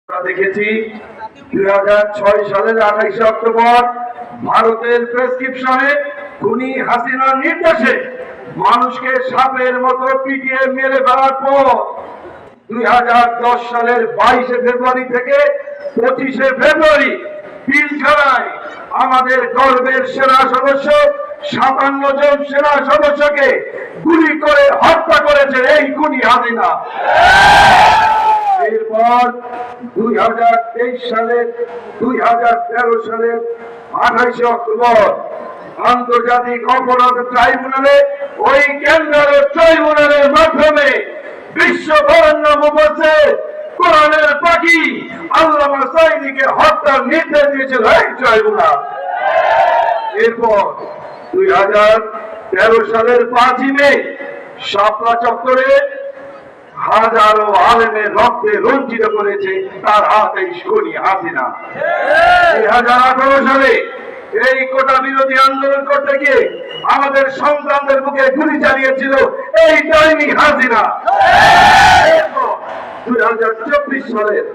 দেখেছি 2006 সালের 28 অক্টোবর ভারতের প্রেসক্রিপশনে খুনি হাসিনার নির্দেশে মানুষকে সাপের মতো পিটিয়ে মেরে ফেলার পর 2010 সালের 22 ফেব্রুয়ারি থেকে 25 ফেব্রুয়ারি পিলখানায় আমাদের গর্বের সেনা সদস্য 57 জন সেনা সদস্যকে গুলি করে হত্যা করেছে এই খুনি হাসিনা। এরপর 2023 সালের 2013 সালের 28 অক্টোবর আন্তর্জাতিক অপরাধ ট্রাইব্যুনালে ওই কেন্দ্র ট্রাইব্যুনালের মাধ্যমে বিশ্ব বরেণ্য মুফাসসির কোরআনের পাখি আল্লামা সাঈদীকে হত্যার নির্দেশ দিয়েছিল এই ট্রাইব্যুনাল। এরপর 2013 সালের 5 মে শাপলা চত্বরে হাজারো আলেমের রক্তে রঞ্জিত করেছে তার হাতে খুনি হাসিনা। 2018 সালে এই কোটা বিরোধী আন্দোলন করতে গিয়ে আমাদের সন্তানদের বুকে গুলি চালিয়েছিল এই ডাইনি হাসিনা। 2024 সালের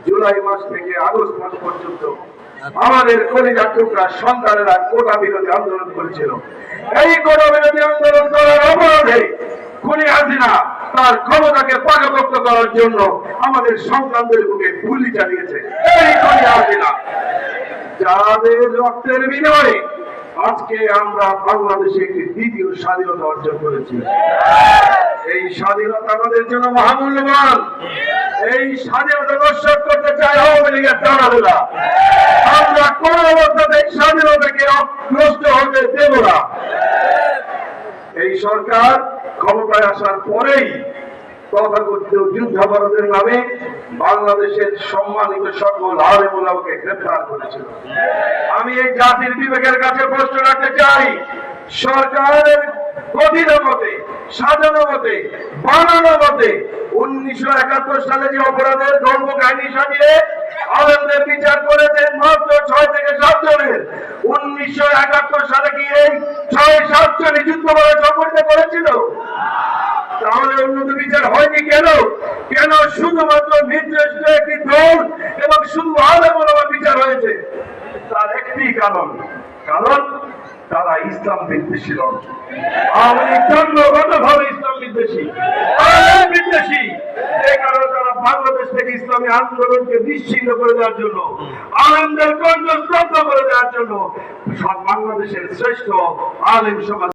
জুলাই মাস থেকে আগস্ট মাস পর্যন্ত আমাদের কলিজার টুকরা সন্তানেরা কোটা বিরোধী আন্দোলন করেছিল। এই কোটা বিরোধী আন্দোলন করার অপরাধে খুনি হাসিনা তার ক্ষমতাকে পাকাপোক্ত করার জন্য আমাদের সন্তানদের বুকে গুলি চালিয়েছে এই খুনি হাসিনা। যাদের রক্তের বিনিময়ে আজকে আমরা বাংলাদেশে একটি দ্বিতীয় স্বাধীনতা অর্জন করেছি। এই স্বাধীনতা আমাদের জন্য মহামূল্যবান। এই স্বাধীনতা নস্যাৎ করতে চায় আওয়ামী লীগের তাড়াহুড়া। আমরা কোন অবস্থাতে স্বাধীনতাকে নষ্ট হতে দেব না। এই সরকার ক্ষমতায় আসার পরেই তথাকথিত যুদ্ধাপরাধের নামে বাংলাদেশের সম্মানিত সকল আলেম ওলামাকে গ্রেফতার করেছিল। আমি এই জাতির বিবেকের কাছে প্রশ্ন রাখতে চাই, সরকারের কথিত মতে, সাজানো মতে, বানানো মতে 1971 সালে যে অপরাধের গল্প কাহিনী সাজিয়ে আলেমদের বিচার করেছেন মাত্র 6 থেকে 7 জনের, 1971 সালে কি এই 6-7 জনই যুদ্ধাপরাধ সংঘটিত করেছিল? তাহলে উন্নত বিচার হয়নি কেন? কেন শুধুমাত্র নির্দিষ্ট একটি দল এবং শুধু আলেম ওলামা বিচার হয়েছে? তার একটি কারণ তারা ইসলাম বিদ্বেষী দল। আওয়ামী লীগ জন্মগতভাবে ইসলাম বিদ্বেষী, আলেম বিদ্বেষী। এই কারণে তারা বাংলাদেশ থেকে ইসলামী আন্দোলনকে নিশ্চিহ্ন করে দেওয়ার জন্য, আলেমদের কণ্ঠস্তব্ধ করে দেওয়ার জন্য বাংলাদেশের শ্রেষ্ঠ আলেম সমাজ